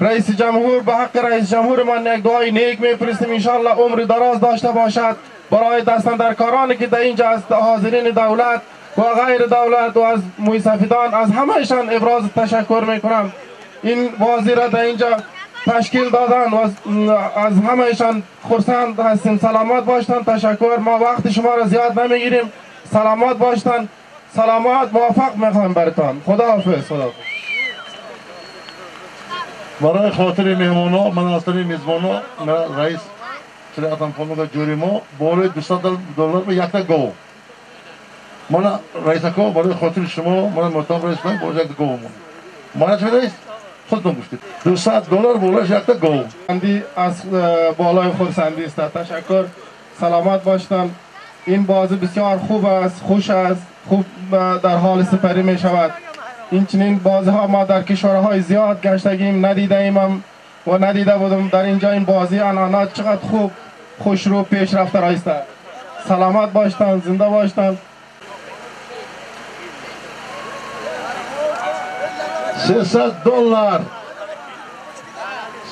رئیس جمهور به حق رئیس جمهور من یک دعای نیک میفرستیم انشالله عمر دراز داشته باشد برای دستاندرکارانی که در اینجا از حاضرین دولت و غیر دولت و از موسفیدان از همهشان ابراز تشکر میکنم. این بازی را در اینجا تشکیل دادن و از همهشان خرسند هستیم. سلامت باشتن. تشکر. ما وقت شما را زیاد نمیگیریم. سلامت باشتن. سلامت. موفق میخوایم برتان. خداحافظ. خداحافظ. برای خاطر مهمانا من از طریق میزبانا رئیس شریعت فامیل جوریما بالای $200 به یک تا گاو من رئیس اکا برای خاطر شما من مرتب رئیس کنیم باید یک تا گاو من چه رئیس خودتون گفتید $200 بالایش یک تا گاو از بالای خرسندی است. تشکر. سلامت باشتن. این بازی بسیار خوب است، خوش است، خوب در حال سپری می شود. این چنین بازی ها ما در کشورهای زیاد گشتگیم ندیده ایم و ندیده بودم. در اینجا این بازی انانات چقدر خوب خوش رو پیش رفته رایسته. سلامت باشتن. زنده باشتن.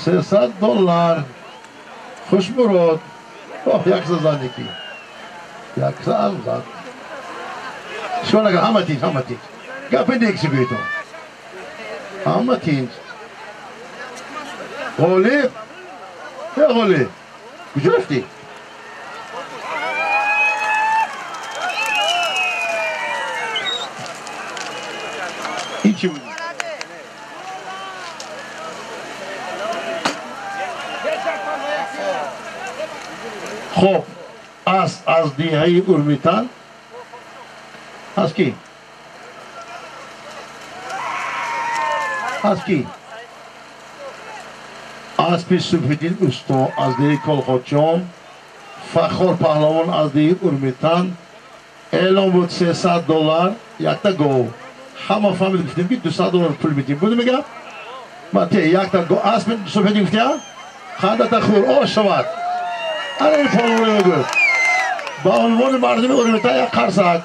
$300 خوش برود. یک زدن یکی یک زد شما نگه همه تیز گپه دیگسی بیتون همه تیز غالب یا غالب کجا رفتی؟ این چی بود؟ خب از دیهی ارمیتان از کی؟ از کی؟ اسب سفیدین استا از دیه کلخوچان فخر پهلوان از دیه ارمیتان اعلام بود $300 یک تا گاو همه فهمید گفتیم که $200 پول میدیم بودی میگم ماته یک تا گاو اسب سفیدین گفتیم خانده تا خور آش شود اره این پهلوانی میگوید با عنوان مردم ارمیتان یک قرصک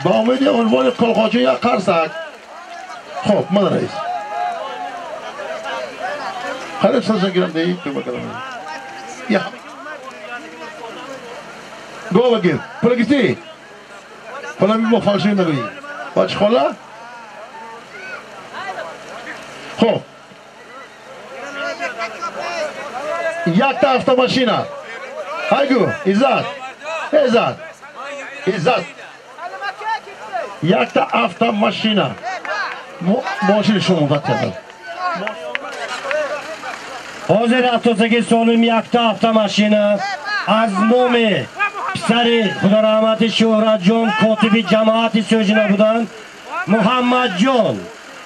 با امید عنوان کلخوچان یک قرصک. خب من رئیس خرید سازن گیرم دیگه تو بکنم یا گو بگیر پولا گیستی پولا می مفالشوی نگویی باچ خولا. خب یک تا هفته ماشینه هایگو ایزاد یک تا هفته ماشینه ماشین شما وقت کرده حاضر افتصگی سالم یک تا هفته ماشینه از نام پسر خدا رحمت شهرت جان کاتب جماعت سوژنه بودن محمد جان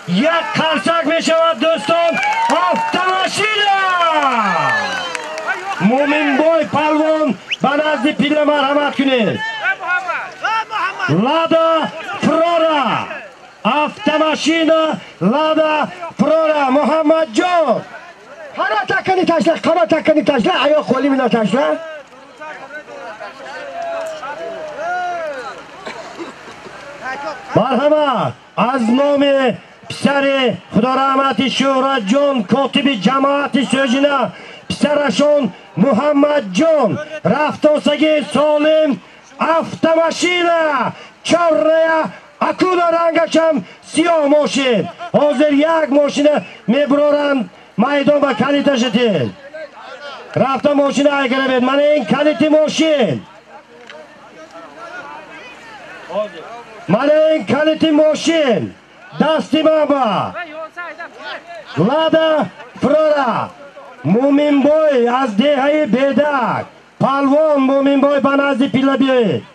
یک قرصک می شود دوستان. هفته ماشینه مومن بای پلوان به نزد پیله مرحمت کنید. لادا فرورا هفته ماشینه لادا فرورا محمد جان قرار تکنی تشله ایا خولی مینا تشله مرحبا از نام پسر خدا رحمت شهرت جان کاتب جماعت سوژنه پسرشون محمد جان رفتاسگی سالم هفته ماشینه چاره اکودا رنگشم سیاه ماشین حاضر یک ماشین میبرارند میدان و کلیتش دید رفته ماشین اگر بید من این کلیت ماشین دستی بابا لادا فرورا مومن بای از دیهی بیدک پلوان مومن بای بنازی پیلا بیایی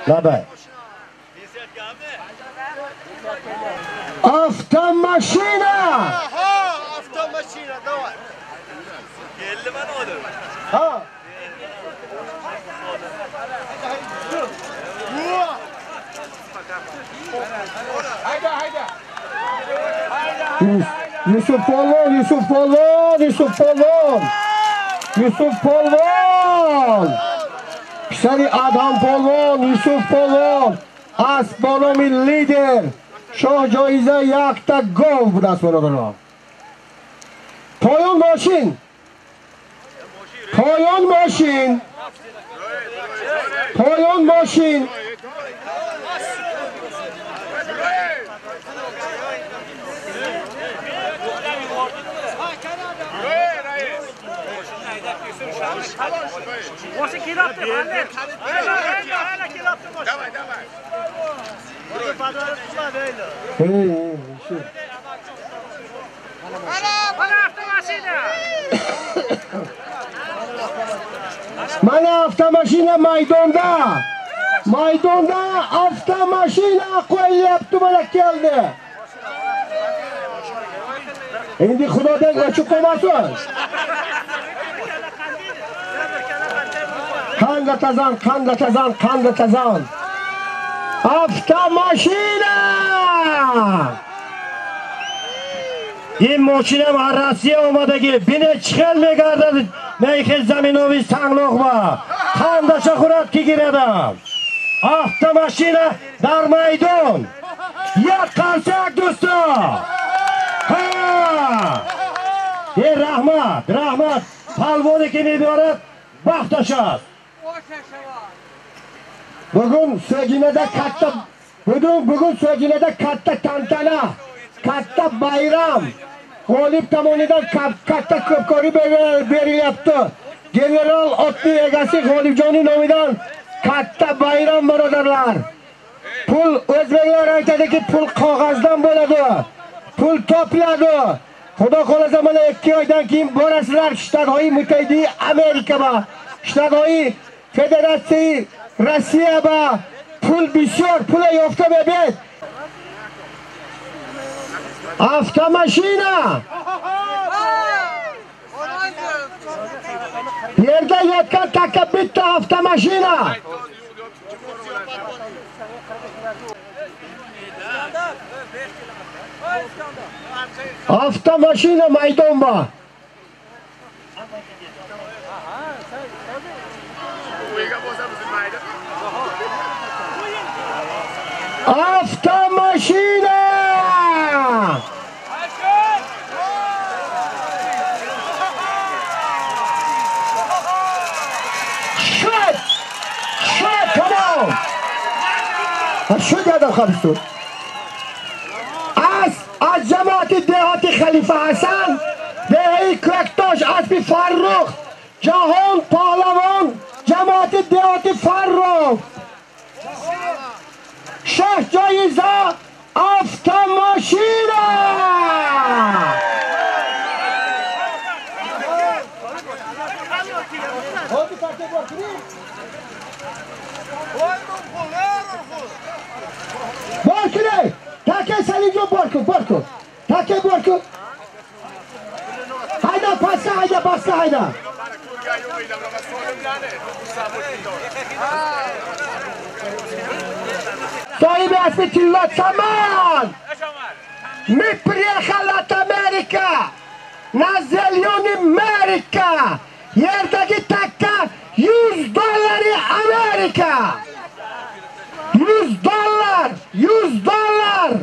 لابای هفته ماشینه دوار geldi bana o da. Ha. Yusuf Polvon. Pişari Adhan Polvon, Yusuf Polvon. Asbanomi lider. شاه جایزه یک تا گاو به دست برادران. پایان ماشین، پایان ماشین، پایان ماشین. واسه کی رفته خاله؟ حالا کی رفته باشه؟ Давай, давай. برو فدار تو حالا автомашина. من автомашина maydonda. Maydonda avtomashina qo'yyapti mana keldi. Endi xudodan qochib qolmasin. Qanda tazan, qanda tazan, qanda tazan. Avtomashina! این ماشینم از روسیه اومدگی بینه چخل میگردد میخی زمینوی سنگلوغ با خاندش خورد که گیردم. автомاشینا در میدان یک قرصک دوستا. این رحمت پلوانی که میبارد بختش است. Bugün Söginede katta bugün Söginede katta tantana, katta bayram. G'olib tomonidan katta ko'pkori berilyapti. General otli egasi G'olibjonning nomidan katta bayram birodarlar. Pul o'zbeklar aytadiki pul qog'ozdan bo'ladi. Pul topiladi. Xudo xolasa mana 2 oydan keyin borasizlar Shtathoyi Mutahida Amerikaga. Shtathoyi Federatsiya Rossiya ba pul bisyor pul yofta bebet. Avtomashina. Yerda yotgan takka bitta avtomashina. Avtomashina maydon ba. Avtomashina! Shut! Come on! Shut yadam khabistur. Az cemaati dehati Khalifa Hasan, dehi Köktaş Asbi Farruh, Cahan Pahlavan, cemaati dehati Farruh. Şah Caiza avtomashina. Barkı take Salinjo barkı. Take barkı. Hayda pasta hayda. Sahibi asmi Tillat Saman. Mi приехал Amerika. Na zelyoni Amerika. Yerdagi takka $100 Amerika. $100.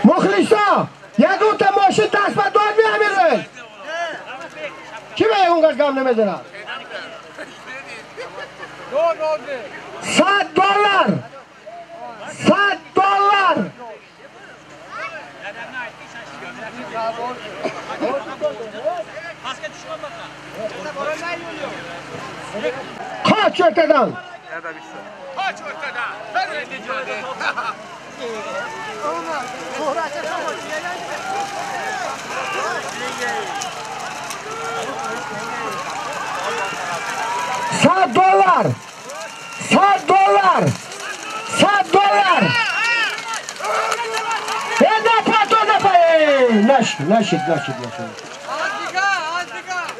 Muxlislar, yag'ota moshin tasma dod beramiz. Kime unga gam nemadir? $100. Kaç ortadan? Kaç ortadan? Ver elini canı. $100.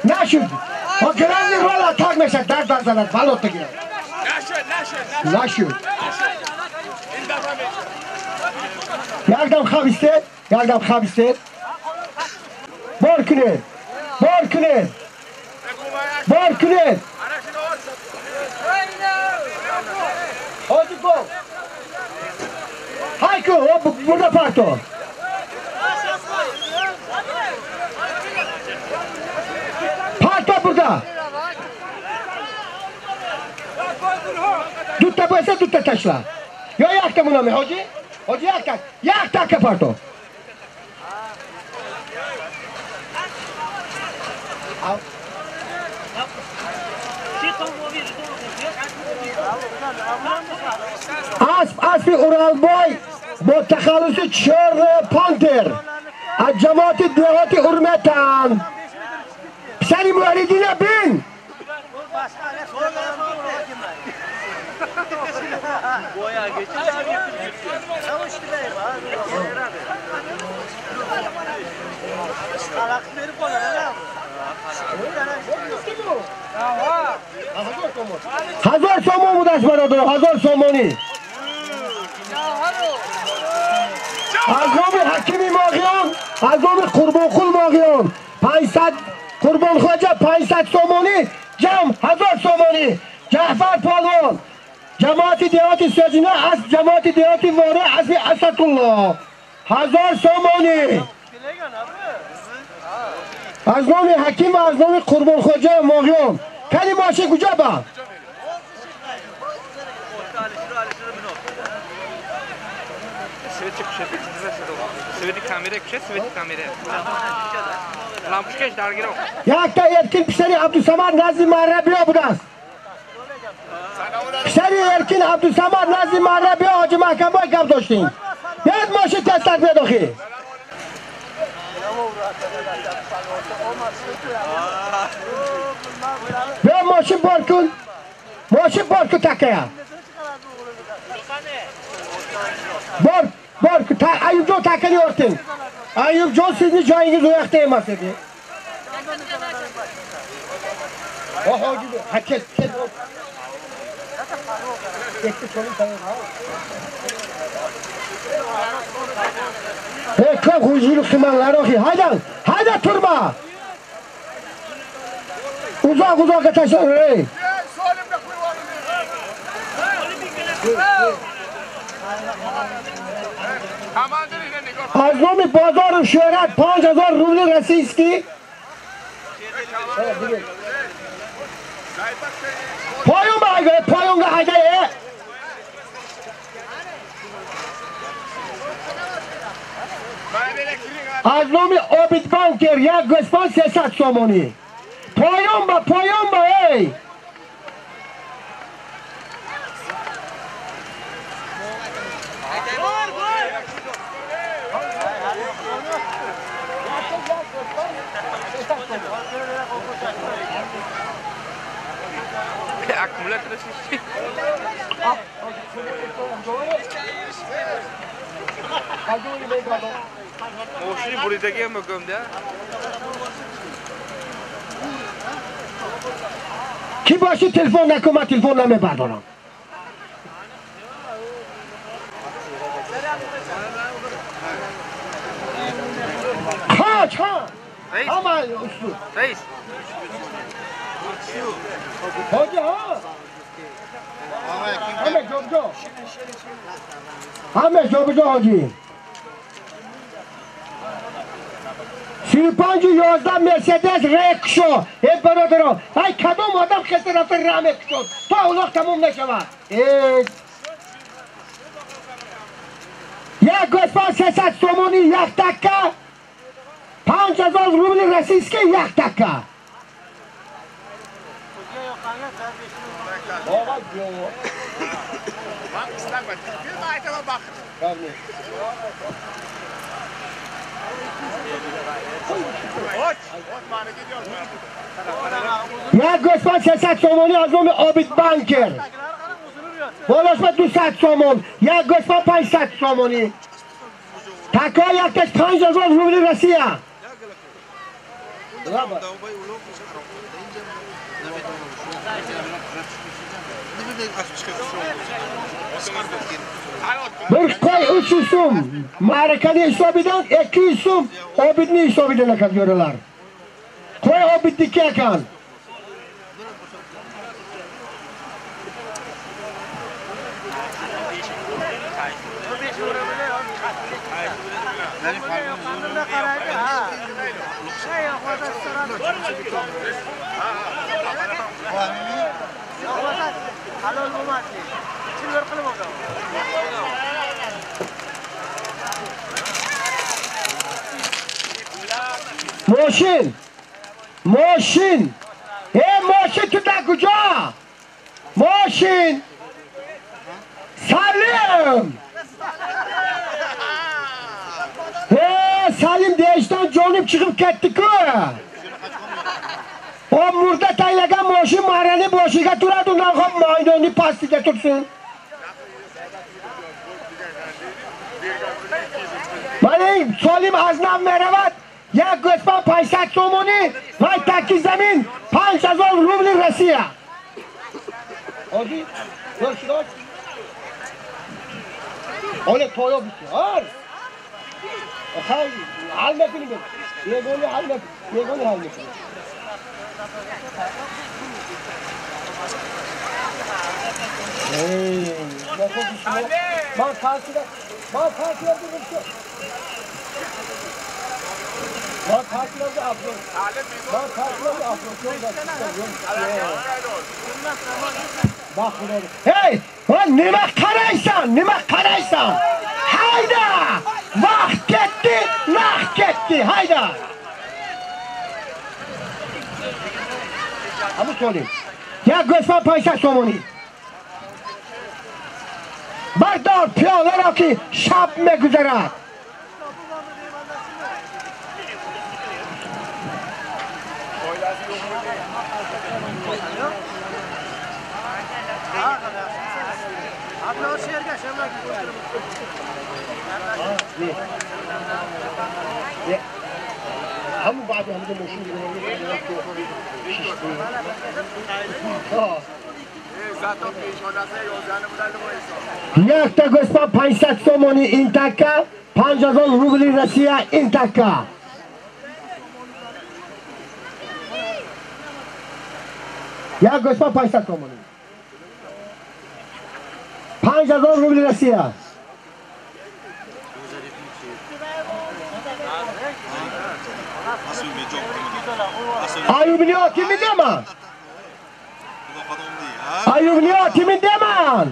Naşid. O grandi rola tak mesela dar balot girer. Naşid. Yardam xabiste. Barkner. Hadi go. Hayko, burada parto. Parto burada. Dutta koysa dutta taşla. Yo yakta buna mı hoca? Hoca yakta. Yakta kaparto. Aspi Uralboy bu takhalusi Chor Panter. Cemaati Devati Urmetan. Seni muhalidine bin. Boya geçiyor. Çalıştı bey var. Alak verip koyar lan. Hazar somon budash barodo, hazar somoni. Azomi Hakimi Maghiyan, azomi Qurbonqul Maghiyan. 500 Qurbonxo'ja 500 somoni, jam 1000 somoni. Ja'far Polvon. Cemaati Devati Sözüne as Cemaati Devati Vore Asbi Asadullah. 1000 somoni. Azomi Hakim ve azomi Qurbonxo'ja Maghiyan. Kali maaşı kuca ba? Sveti kamera kuşa, sveti kamera. Lampushkesh dargir o. Yakta erkin pişeri Abdüsamad Nazim Arabiya budas. Pişeri erkin Abdüsamad Nazim Arabiya hacı mahkemeye kapdoştin. Yad maaşı testak bedoki. Ve maaşı borkun. Maaşı borku takaya. Borku tak Ayub John takani ortin. Ayub John sizin joyingiz uyakta emas edi. Oho gibi. Ha kes. Ekti çolun tanıyor. Çok huzurlu kımanlar oki. Hayda turma. Uzak taşlar. Hey. Azomi Bazar Şöhret 5000 rubli Rossiyski. Payonga hayda. Azomi Obid Banker ya Gospan 300 somoni. Payonga hey. Akumulatör sistemi. Moşi buradaki makamda. Ki başı telefon nakuma telefonla mı pardon? Kaç ha? Ama ustu. Reis. Hoca ha? Ahmet Jobjo hoca. 35 11 Mercedes Rexo. Hep برادران. ای کدوم آدم خسته رفته رحمت شد. تا اون تموم نشود. یک گوسفند 300 سومونی یک تکه. 5000 روبل رسیسکی یک تکه. یک گوسفند 300 سومونی از نام عابد بانکر. بالاش به 200 سومون. یک گوسفند 500 سومونی. تکا یک تک 5000 روبل رسیه. Bir koy 300 sum. Marikani hesabıdan 200 sum. Obidni hesabıdan ne kadar görüyorlar. Koy obiddi ki yakan. ماشین ماشین ماشین تو در کجا ماشین سلیم سلیم دیشتان جانب çıkıp gitti ki o murda taylagan moshin marani boshiga turadi unaqa maydonni pastiga tursin mana Salim aznam meravat یک گوسفند 500 تومانی و تکی زمین 5000 روبل روسیه آدی درشداش آله تویا بسیار خیلی حل نکنیم یه گولی حل نکنیم من تاثیرم دیدم شد من تاثیرم ده افراد hey nimek karaysan hayda vakt gitti nah gitti hayda همون söyleyeyim ya گوسفند 500 تومانی بردار پیاله را که شب میگذرد همون بعد همون ماشین یک تا گوسفند 500 تومانی این تکه 5000 روبل روسیه این تکه یک گوسفند 500 تومانی 5000 روبل روسیه Ayubniyati mi demen? Ayubniyati mi demen?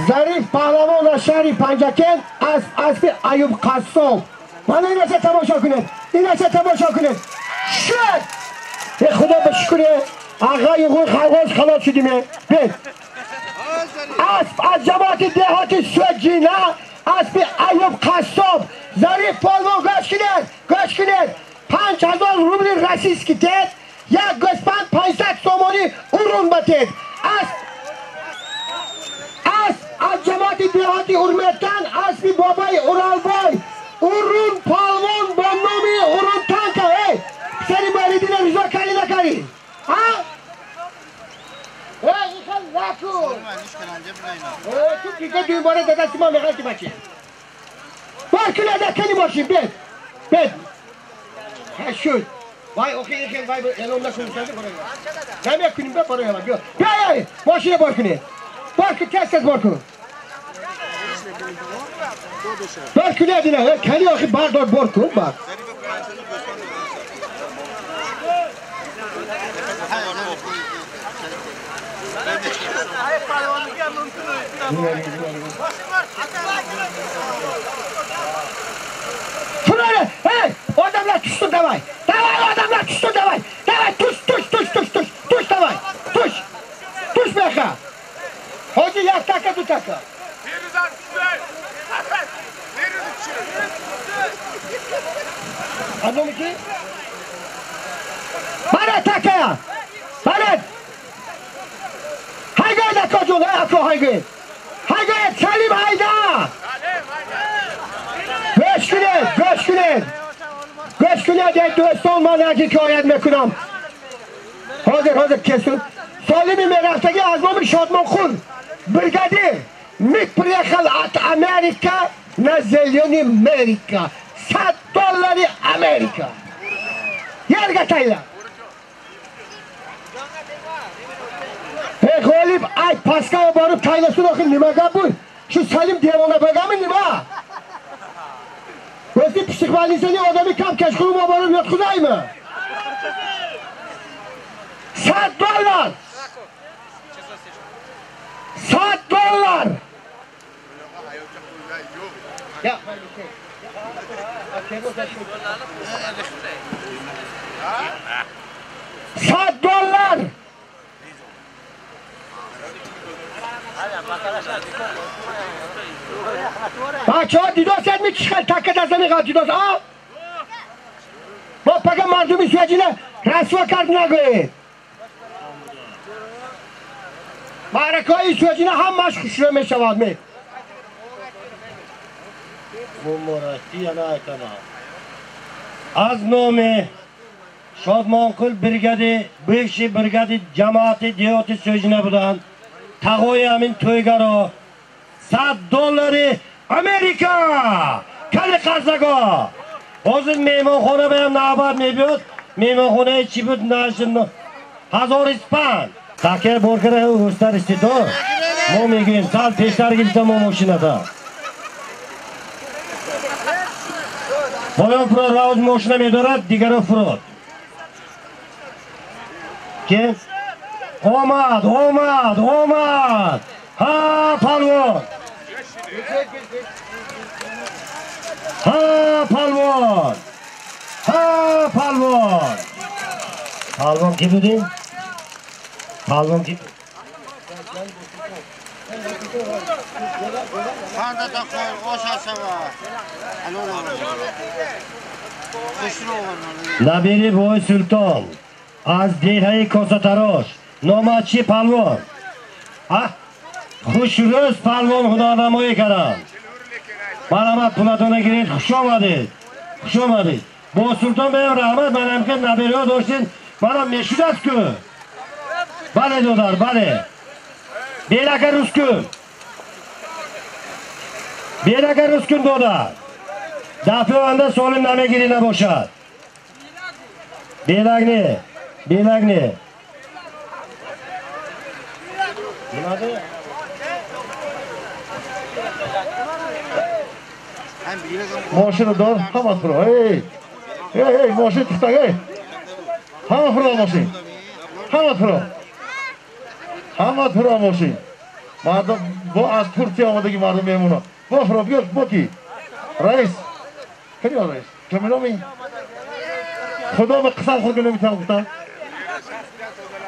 Zarif Pahlavon Şehri Pancaken Asfi Ayub Kassov. Bana inese tamaşa kunun. Şut! Xudo be shukri. Ağay oğul xalqos xalos shudime. Bet. از جماعت دهاتی سوجینا اسبی ایوب قصاب ظریف پالوان گوش کنید 5000 روبل رسیز کتید یک گوسفند 500 تومانی اورون بتید از جماعت دهاتی ارمتن اسبی بابای اورالبای اورون پالوان با نامی اورون تانکا سری باریدین رضا کاری نکاری تو دیگه دوباره دادستی ما مغلطی بچه بارکل ادکنی باشیم بید شد وای اوکی وای اعلام نکنیم کرده برای نمی کنیم برای همه بیا ماشین بارکنه بارکل تست بارکن بارکل ادینه کنی آخی بردار بارکن بار Şuraya, adamlar tuşsun davay. Adamlar tuşsun davay. Tuş davay. Tuş beka. Hadi yak taka tu taka. Anladın mı ki? Bana takaya. Bana. Haydi kocuğun akı haydi. Haydi Salim hayda. Göç günü دوستان من حکایت میکنم حاضر کسون سالمی میرفتگی از نام شادمان خون برگادیر میپریخل ات امریکا نزلیونی امریکا $100 امریکا یرگه تایلا Ay pastga borib kaylasin o'qing, nima gap bu? Shu Salim devona bagami nima? O'zi pishik valisini odami kam kashqulib borib yotqizaymi? $100. $100. Ya. $100. بچه ها دیداست میکشن تکه دست میخواد دیداست ما پگه مردمی سویجینه رسوا کرد نگوید معرکای سویجینه همش خوشره میشود می از نام شادمانقل برگدی بخشی برگدی جماعت دیوت سویجینه بودن تقوی همین تویگرا $100 امریکا کلی قرضگاه حاضر میمان خونه بهم نعبت میبید میمان خونه چی بود نشم 1000 اسپند تاکه برگره اوستر استیدو ما میگیم سال پیشتر گیریم ما ماشینه دا باید فراد راوز ماشینه میدارد دیگر فراد که اومد ها پالوان پالوان کی بودیم؟ پالوان کی بود؟ نبیری بوی سلطان از دیرهای کاساتراش نامچی پالوان خوش روز پالوان خدا نمایی کردم مرحمت پولتونه گیرید خوش آمدید با سلطان بهم رحمت منم که نبیری ها داشتین منم میشود است که بله دودار بله بیلکه روز کن دودار دفعه بنده سالم نمیگیری نباشد بیلک نه ماشین دار همه فرا هی ماشین تفتگه همه فرا ماشین همه فرا ماشین مردم با از ترکیه آمدگی مردم میمونا با فرا بیار با کی رئیس خیلی رئیس کمیلامی خدا به قسم خود که نمیتونم گفتم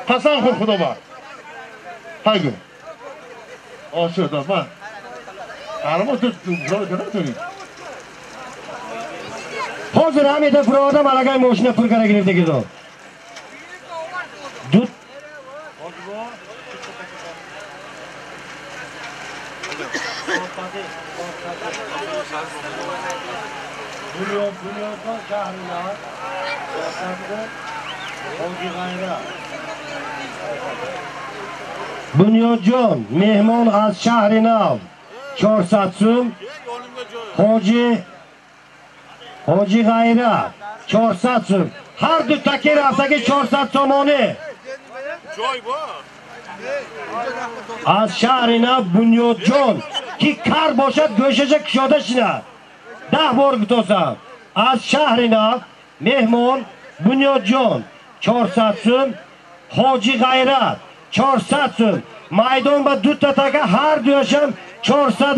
قسم خود خدا با هایگو آشه دار من قرمه تو برای کنم تونی حاضر همیده فراده ملگای ماشینه پر کنه گرفته گیدو دود بنیاد جان مهمان از شهر نو 400 سوم حاجی غیره 400 سوم هر دو تکی رفته که 400 سومانه از شهر نو بنیاد جان که کار باشد گوشش کشاده شنه 10 بار گتاسم از شهر نو مهمان بنیاد جان 400 سوم حاجی غیرت 400 سوم میدان با دو تا تکه هر دوشم 400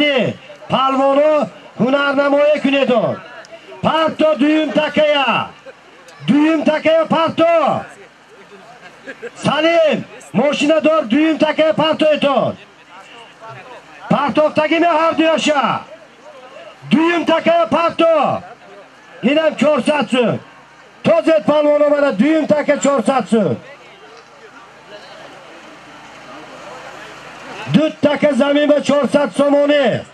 پلوانو هنرنمایی کنیدون پرتو دویم تکه پرتو سلیم ماشینه دار دویم تکه پرتو ایتون پرتوفتگی می هر دوشه دویم تکه پرتو اینم 400 سوم توزید پلوانو منه دویم تکه 400 سوم دو تکه زمین به 400 سومونه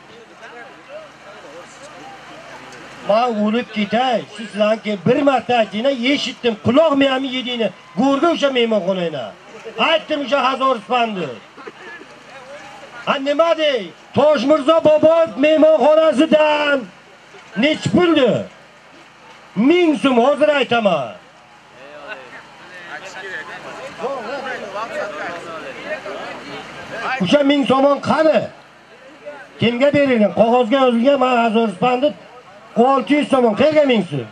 ما اولوب گیته سیسلان که bir مرتبه دینه یشیتtim kulak miyami yediğine gurgu uşa meyman konuyna ayttim uşa 1000 ispandı annema dey Toş Mirza baba meyman konasıdan neç puldu 1000 so'm hozir aytaman O'sha 1000 so'mon qani? Kimga berilgan? Qog'ozga yozilgan mana Hazorspandit 600 so'mon. Qayerga 1000 so'm?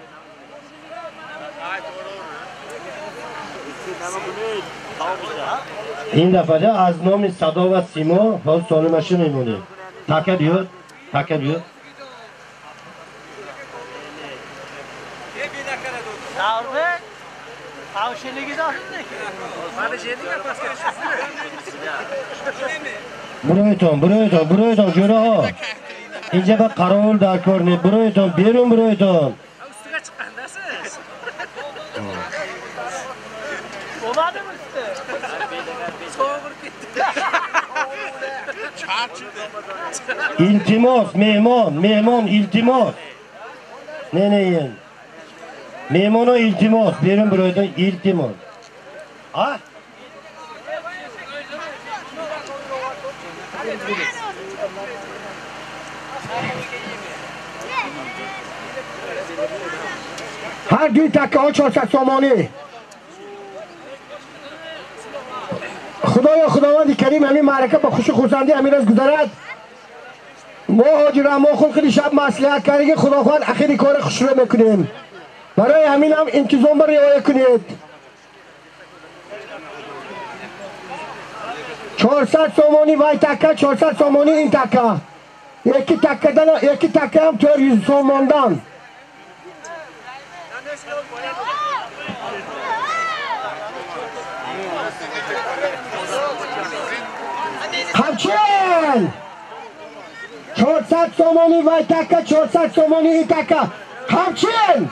این دفعه از نام صدا و سیما باز سالمشون میمونه. تکه بیاد. برایتان جوره ها. اینجا با قرار در کار نید. برایتان بیرون. İltimas, mehman, iltimas. Ne yiyin? Mehmana iltimas, verin buradan iltimas. Ha? Her gün takka 400 somoni. خداوند کریم همین معرکه با خوش خورسندی همین از گذرد. ما حاجر ما خلق شب مصلحت کردیم خداوند اخیری کار خوش رو میکنیم. برای همین هم انتظام بر رعایت کنید. 400 سومانی وای تکه 400 سومانی این تکه. یکی تکه هم 400 سوماندان. همچین 400 سومانی وای تکه 400 سومانی این تکه همچین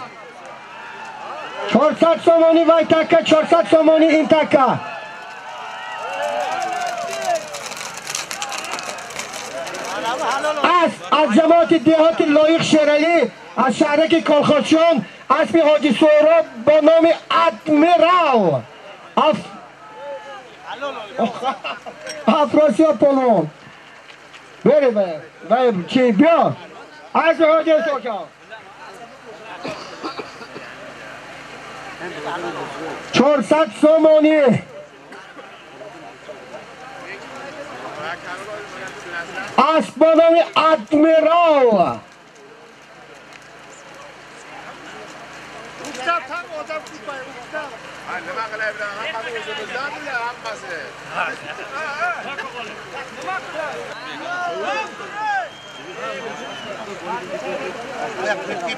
400 سومانی وای تکه 400 سومانی این تکه از جماعت دهات لایق شیرالی از شهرک کالخاشان اسم حاجی سهراب با نام ادمیرال افراسیاب پولون بره چی بیا از حاجی سهراب 400 سومانی اسب با نام ادمیرال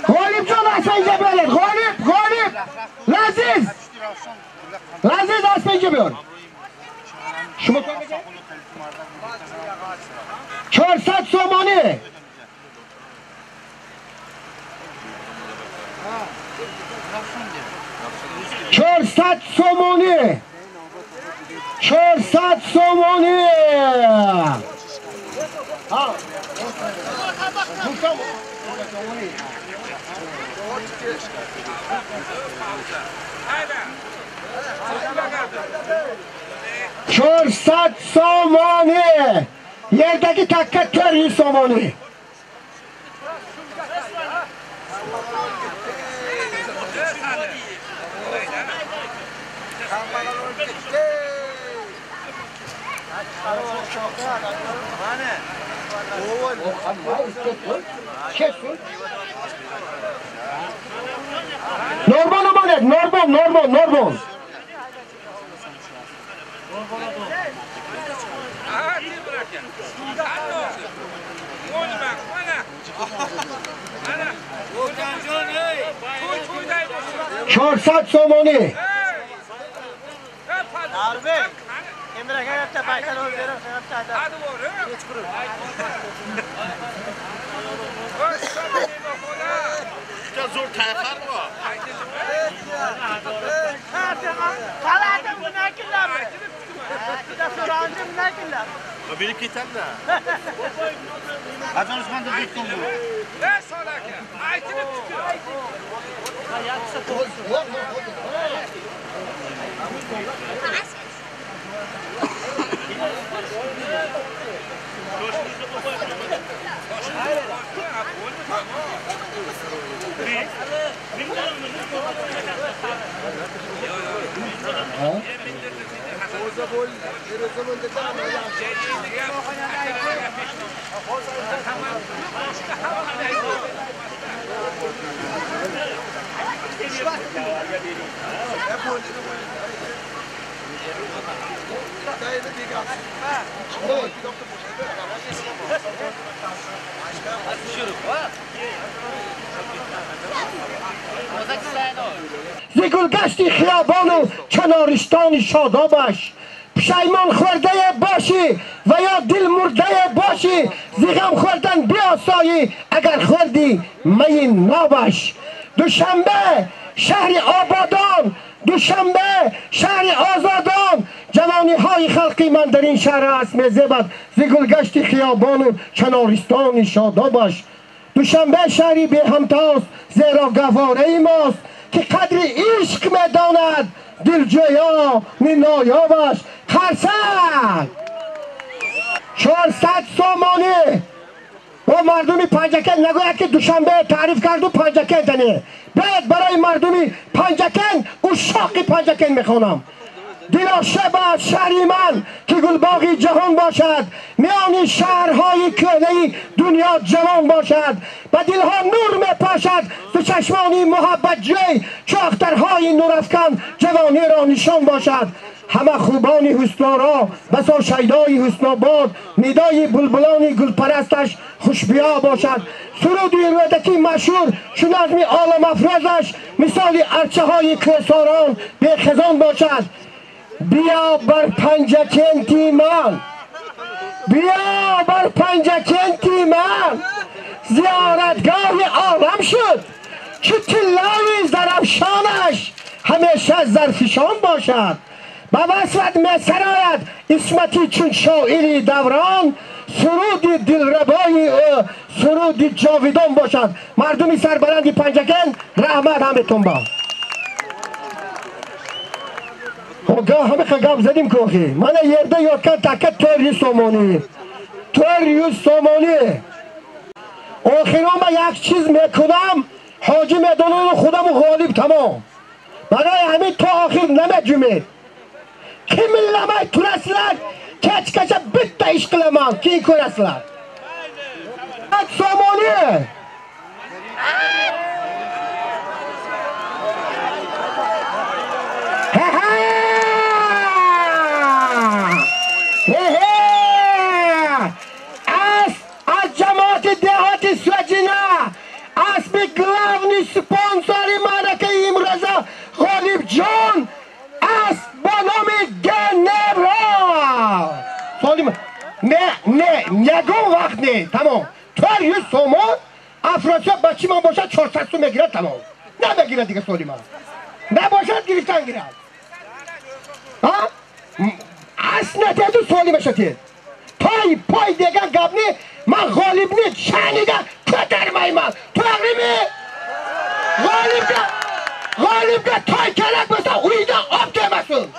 غالب جان اسب اینجا بیارید غالب لذیذ اسب اینجا بیار شما 400 سومانی 400 سومانی 400 سومانی400 سومانی یردکی تکه 400 سومانی Normal amanet, normal. Çorsak somoni. زور تاخر با ببینی کی تن نه از اون اسمان دیگه کنم نه سالکه آیتی زگلگشت خیابان و کنارستان شادابش پشیمان خورده باشی و یا دل مرده باشی زغم خوردن بیاسایی اگر خوردی می نابش. دوشنبه شهر آبادان، دوشنبه شهر آزادان، جوانی های خلقی من در این شهر اسم زبد زگلگشت خیابان و کنارستان شادابش. دوشنبه شهری به همتاست زیرا گواره ماست که قدر عشق میداند دلجویا نایابش. خرسک 400 سامانه با مردمی پنجکن نگوید که دوشنبه تعریف کرد و پنجکن دنه باید برای مردمی پنجکن و شاقی پنجکن میخوانم. دلاشه با شهری من که گلباغی جهان باشد، میان شهرهای کهنه دنیا جوان باشد، و دلها نور میپاشد ز چشمانی محبت جوی چو اخترهای نورافکن جوانی را نشان باشد. همه خوبانی حسنارا بسا شیدای حسناباد، ندای بلبلانی گلپرستش خوشبیا باشد. سرودی رودکی مشهور چو نظم عالم افرازش مثال ارچه های کوهساران به خزان باشد. بیا بر پنجکن تیمان، بیا بر پنجکن تیمان، زیارتگاه عالم شد که طلای زرفشانش همیشه زرفشان باشد. با وصلت میسر آید اسمتی چون شاعری دوران، سرود دلربای او سرود جاویدان باشد. مردمی سربلندی پنجکن رحمت همتون با. گاه همه خگاب زدیم کوخی من یرده یاد کن تکه توری سومانی آخیرا من یک چیز میکنم حاجی میدانم خودم غالب تمام برای همین تا آخر نمیجومید کی ملمه ترسلر کچ کچه بیت عشق لمان کی کرسلر سومانی از جماعت دهات سوجینا اسم گلاونی سپانساری منکه امروزه غالب جان است با نام گنرال سالیم نه یگون وقت نه تمام تو هر یه سومان افراسیا بچی من باشد 400 سو میگیرد تمام نمیگیرد دیگه سالیمان نباشد گریفتن گیرد اصلا تیدو سوالی بشتید پای دیگه گبنی من غالب نید شنیگه کتر من تو اقریمی غالب که تای کلک بسا اویده آب دمسون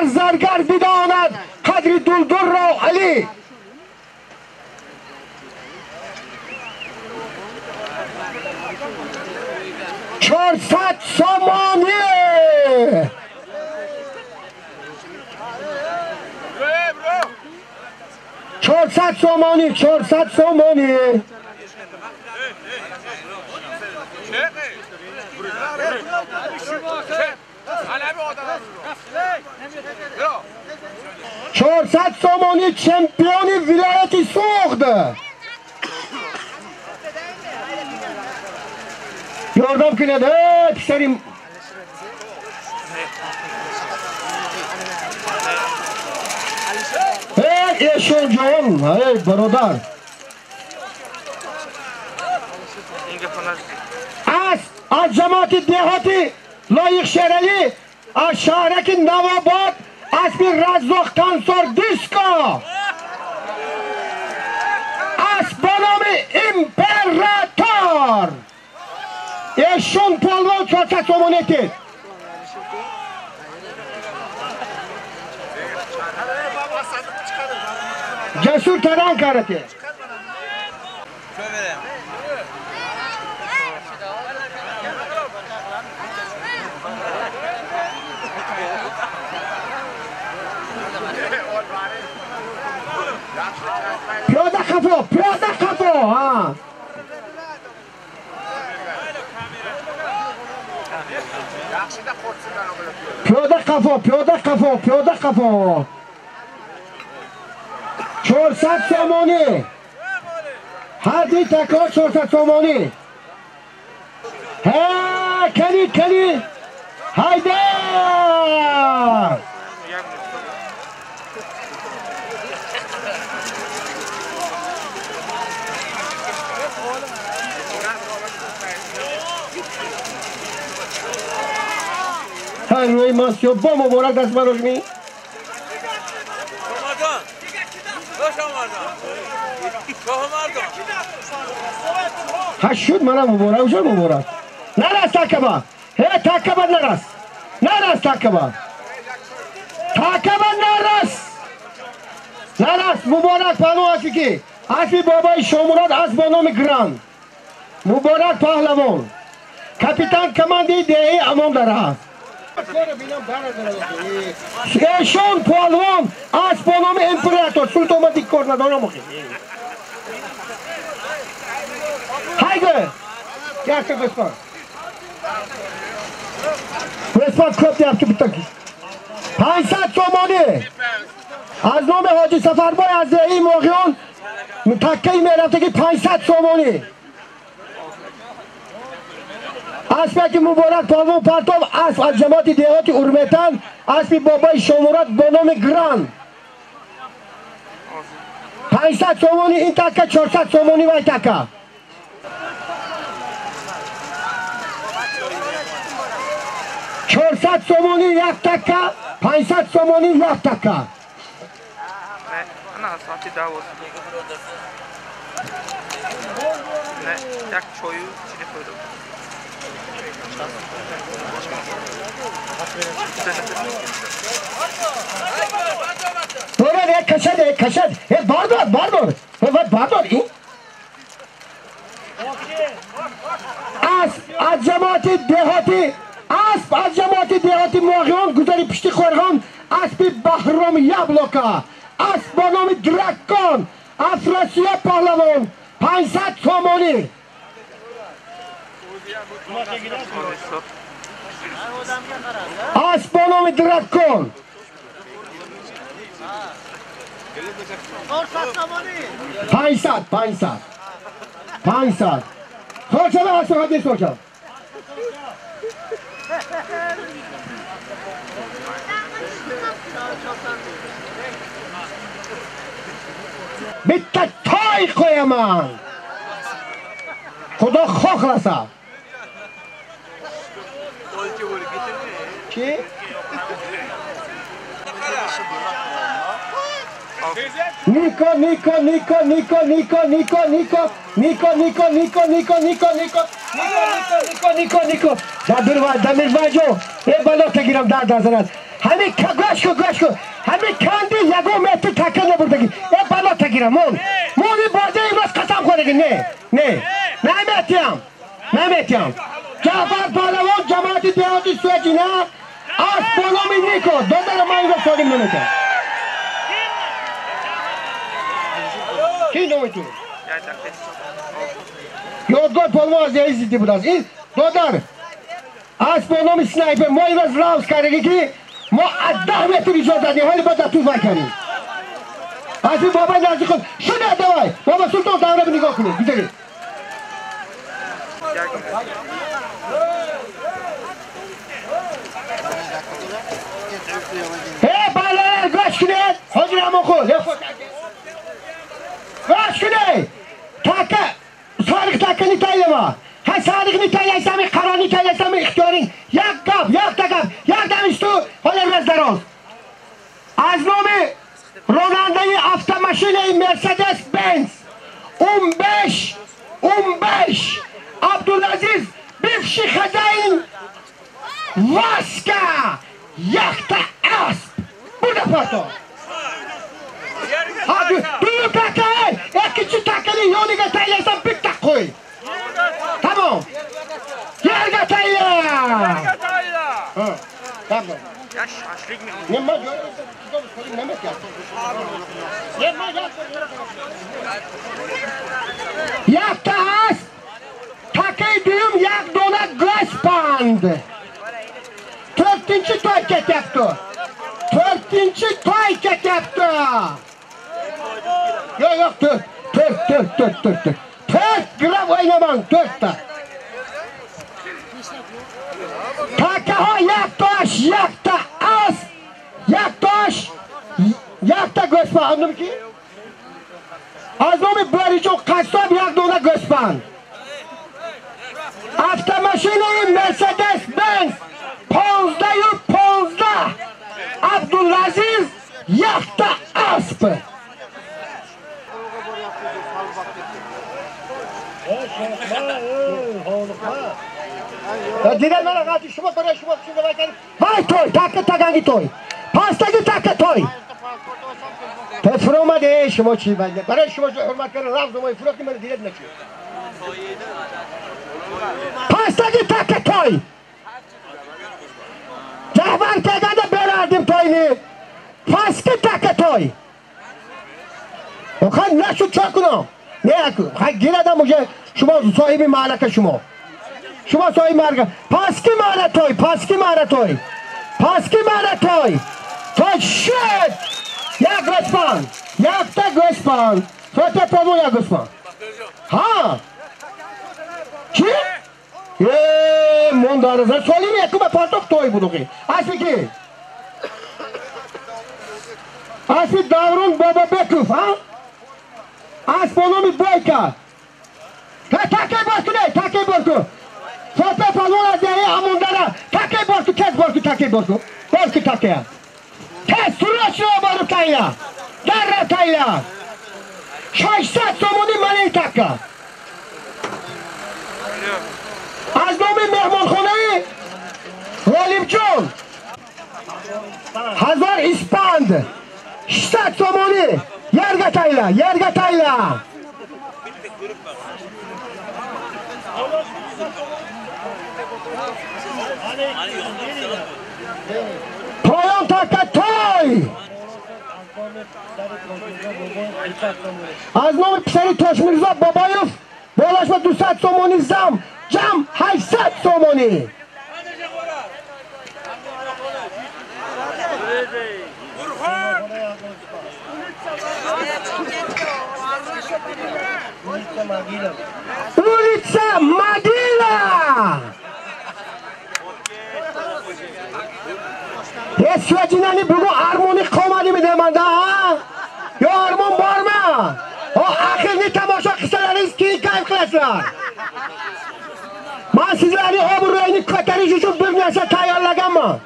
زرگر بداند قدر دلدر را علی 400 سامانیه 400 سامانی 400 سامانی چهارصد سامانی چمپیون ولایت سوخت یاردم کنید پسریم ایشون جان های برادر از جماعت دهاتی لایق شرعی از شهرک نواباد اسم رزاق تنسار دیسکا از بنام امپراتور ایشون پالوان 400 سامانیتی جسور تران کرده پیاده خفا ها پیاده خفا 400 سامانی هر دی تکا 400 سامانی ها کلی هایده های روی ماسیو با مبارک دست براش می هشت شد منم مبارک نرس تکبه نرس تکبه مبارک پهلوان هستی که اسبی بابای شاموراد از با نام گران مبارک پهلوان کپیتان کماندی دهی امام داره هست ایشون پهلوان از با نام امپراتور سلطان دیکور نداره مخی هایگه یک بسپار کپ دیاب که بتاکی 500 سامانی از نام حاجی سفربای از دهی موقعان تکهی میرفته که 500 سامانی اسبی که مبارک پهلوان پرتاب اسب از جماعت دیهاتی ارمیتن اسبی بابای شامورات با نام گران 500 سامانی این تکه 400 سامانی وای تکه چهارصد سامانی یک تکه 500 سامانی یک تکه نه ساعتی 10 نه یک چایو چیزی خورد دوران یک کشد یک باردار این از جماعت دیهاتی موقعان گذاری پشتی خورغان اسبی بهرام یبلوکا اسب با نام درکان افراسیاب پهلوان 500 سامانی اسب با نام درکان 500 سوچه هست حدیث سوچه بیتا تای خوی من خدا خواه رسه چی؟ نیکو دمیر باجو یه بالا تگیرم در دازنات همین گوش کن همین کندی یگو متر تکن نبردگی یه بالا تگیرم مونی بازه این روز قسم خورگی نه نمیتیم جعفر پهلوان جماعتی دیهاتی سوچی نه از بانامی نیکو دادر من این رو سالیم نمیتیم کی نمیتیم یادگار پهلوان از یه زیدی بود از این دادر از بانامی سنایپر ما این روز راوز کردگی که ما از 10 متر ایجاد دادیم حالی باید تو وای کنیم از این بابای نزدیک خود شده دوای بابا سلطان دوره به نگاه کنید بیدارید بالا گوش کنید حاجی رحمان خود گوش کنید تاکه سارق تاکه نیتایی ما های سارق نیتایی ایسامی قرار نیتایی ایسامی اختیارین یک دمشتو حالا رز دراز از نام راننده افتماشین مرسدس بنز اون بش عبدالعزیز بفشی خزین واسکا یک تا اسب بوده پاتو دو تاکه یکی تاکه یونیگه تایلیسم بیک تاکوی تمام yerge tayla tamam Ya şaşlık mı? Nima görüyorsun? Nima yaptın? Yakta az. Takay düğüm yak dona Gözband. 4-cü toy ketyaptı. 4-cü toy ketyaptı. Yok 4 gram oynaman 4 ta. Takaha yaktaş yakta az. Yakta Gözband anladın ki? Az nomi bariço kasab yak dona Gözband. Avtomaşinayı Mercedes-Benz 15 Abdülaziz yakta asp. Diğer bana kaçı şuma şimdi bakın. Vay toy takı toy. Pastacı takı toy. Tefroma de şuma çi bende. Bana şuma hürmet kere rafzımayı fırakın beni dilet neçiyor. Pastacı takı toy. Cahvar tegada berardim toyni. Paskı takı toy. Okan nasıl çakıno? Ne yakı? Ha girada muje şuma sahibi malaka şuma. Şuma sahibi malaka. Paskı mara toy. Toy shit. Ya Gözband. Yakta Gözband. Sote polo ya Gözband. Ha. Ki? Mondarıza söyleyeyim ya kuma partok toy bunu ki. Asbiki. Asbik Davrun Bababekov ha? Asponomi boyka. Takay borku. Sote polo ya diye amundara. Takay borku kes borku. Borku takaya. Kes suraşına barı tayla. Darra tayla. 600 somoni mani taka. Az nomi mehmonxonayi G'olibjon 1000 ispand 600 somoni yerga tayla. Poyon taka toy. Az nomi Pisari Toshmirzo Boboyev Bo'lashma 200 somoni zam. Jam 800 somoni. Улица Могила. Esvacınani bunu armonik komadi mi demanda ha? Yo armon borma. O ahirni tomosha qilsalaringiz keyin kayf qilasizlar. Men sizlarni obro'yini ko'tarish uchun bir narsa tayyorlaganman.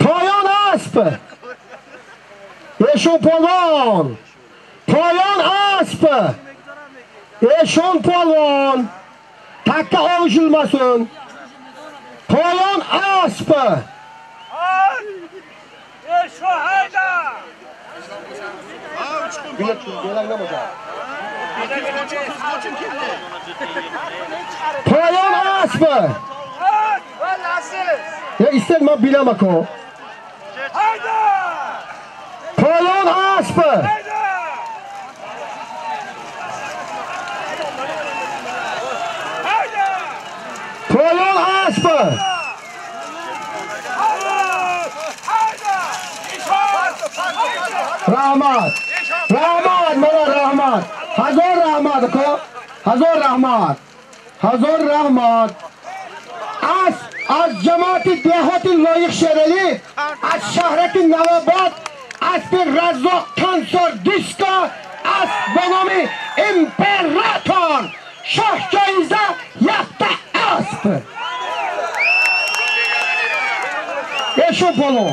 Poyon asp. Eshon polvon. Poyon asp. Eshon polvon. Takka ovuşulmasın. Poyon asp. Eşo hayda. Poyon asp. Ya istedim bilemek o. Hayda. Poyon asp. Poyon asp. Rahmat. Mana rahmat. Hazor rahmat. Az cemaati dehati loyiq sherali, az shahrati Navobod, az bir Razzoq Kansor Disko, az bonomi imperator. Shoh joyiza yakta asp. Esho polo.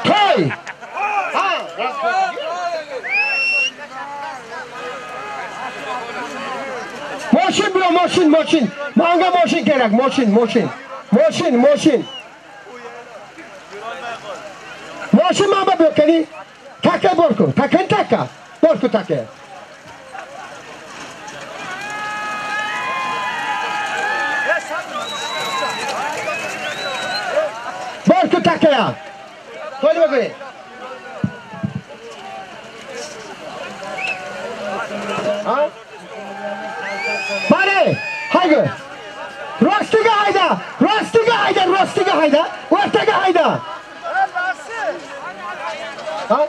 Toy. Ha. Motion. Manga motion kerak. Motion. ماشین من با بکنی تکه برکن تکن تکه برکن تکه برکن تکه یا خیلی بگوی بله هایگه راستیگه hayda راستیگه hayda راستیگه hayda ortaga hayda ha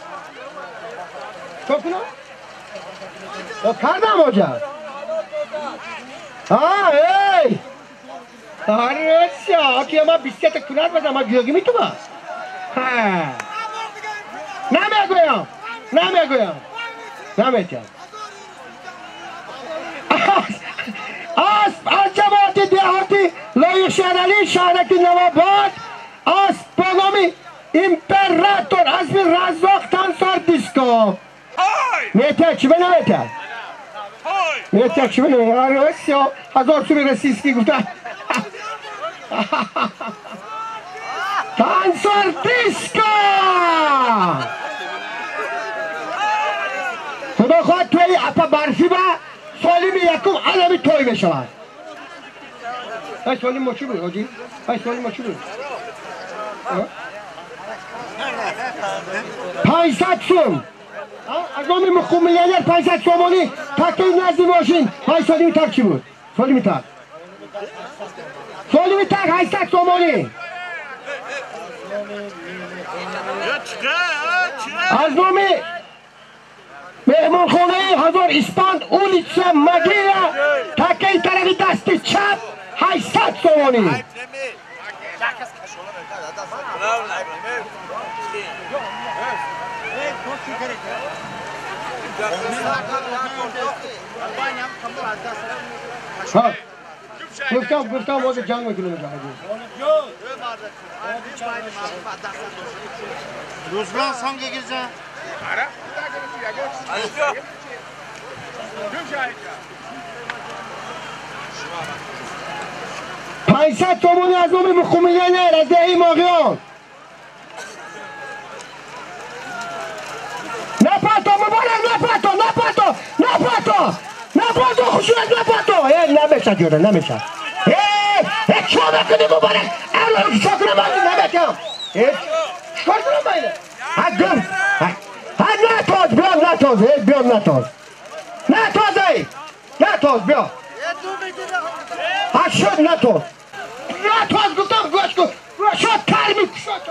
çok ne o kardam hoca ha hey arısa aki ama bisiklete kurar mı ama gögü mü tuba ha ne me goyam از جماعت دهاتی لایق شهرالی شهرک نواباد از بانامی امپراتور از بی رزاق تنسار دیسکو میتر چی بنا میتر چی بنا رسیا هزار سو رسیسکی گفتن تنسار دیسکو خدا خواهد توی اپا برفی با سالیم یکم علمی توی بشود ای سالیم ما چی بود آجی؟ ای سالیم ما چی بود؟ 500 سوم از نام مخوم میلیونر 500 سومانی تکه نزدی ماشین های سالیم تک چی بود؟ سالیم تک 800 سومانی از نام مهمان خونه هزار اسپاند اولیچه مگیره تکه طرف دست چپ 800 سومانی گفتم واسه جنگ میکنه روزمان سانگه گیزه پایصد تومانی از نومی مخومیلینر از دهی ماغیان نپاتو مبارک نپاتو خوشونت نپاتو نمیشه جوره نمیشه چو بکنی مبارک اولو شکر مانی نمیشم شکر مانی حدم نتاز بیا نتاز بیا شد نتاز گفتم گوش کن شد ترمی شد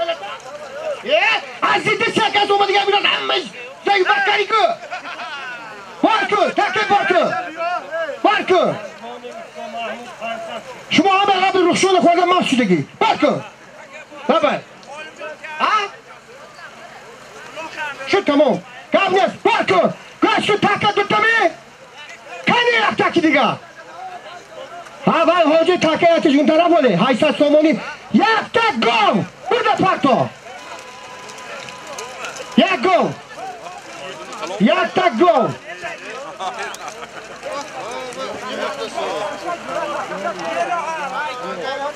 از دیده سکت اومده گه میرن همه زی بکری که بارکن تکه بارکن شما همه قبل رخشون خورده ماست شدگی بارکن ببر شد تمام قبل نیست بارکن گوش کن تکه دوتمی کنی رفت تکی دیگه اول حاجه تکه اتشون طرف بوله 800 سومانی یک تک گم بوده پرتا یک تک گم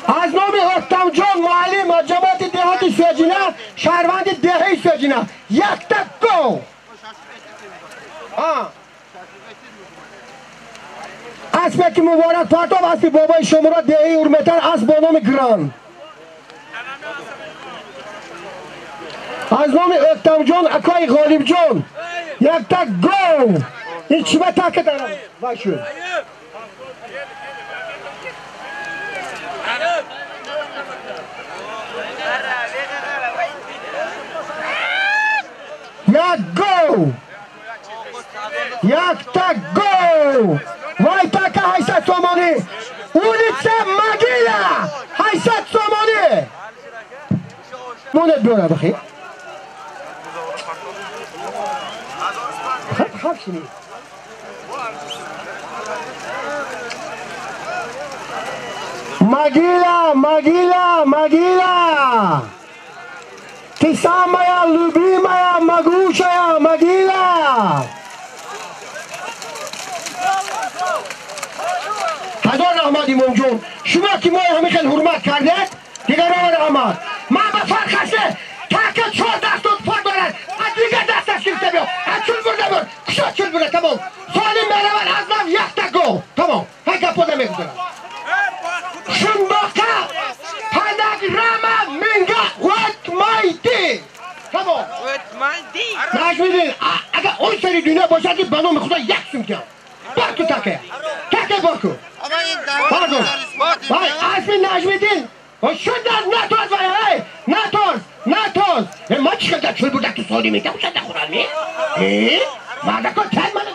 از نام اکتم جان معلم از جماعت دهات سوجینه شهروند دهی سوجینه یک تک گم اسمک مبارک پرتاب هستی بابای شما را دهی ارمتن از با نام گران از نام اکتم جان اکای غالب جان یک تک گو این چی به تک دارم باشو یک تک گو وای تک 800 سومانی اولیچه مگیره 800 سومانی مونت بیاره بخیر خب شنید مگیره تیسامایا لوبیمایا مگوشایا مگیره هزار رحمت امام جون شما که ما همه خیلی حرمت کرده دیگر رحمت من به فرقشه تاکه 4 دست پا دارد از دیگه دستش گرفته بیاد از چول برده بیاد کشا چول برده تمام سالیم برود از نم یک تا گو تمام های گپ بوده میگذارم شون باقا پدک رمه منگه وقت مایدی تمام نجمیدین اگر اون سری دنیا باشد که بنام خدا یک سمکم باکو تاکه باکو باکو وای اسمی نجمیدین و شدن نتوز وای نتوز ما چی که چول بودک تو سالی میگم شده خورمی مردکا تن منه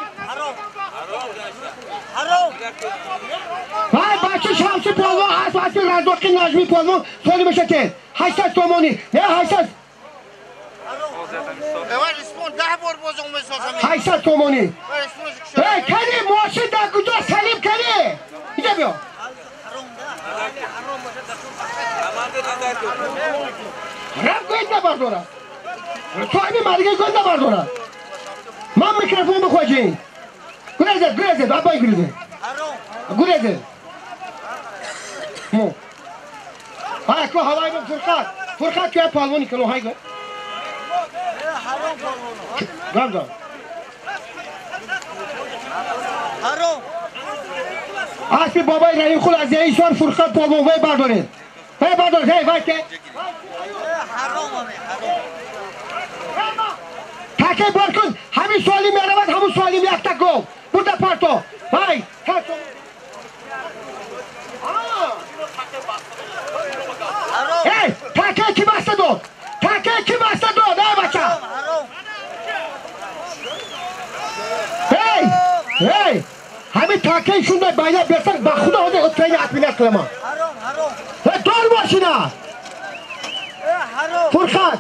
وای بچه شمسی پالوان هست و اصلی رزاقی نجمی پالوان سالی میشه که 800 تومانی نه 800 800 تومانی ای کلی ماشین در کجا سلیم کلی اینجا بیا رب گوید نبردارم صاحبی مرگه گوید نبردارم من میکرفون بخواجین گریزه عبای گریزه مو های که هوای من فرقات که پالوانی کنو های گوید گم اسمی بابای رحیم خود از این سوار فرقات پالوان وی بردارید وی که تاکه بار کن همین سوالی میرود همون سوالی یک تا گو بوده پارتو وای تاکه کی بسته داد ای بچه هی همین تاکه شونده باید برسن با خدا هده اتفاین اطمینت کلمان دار باشینا فرقات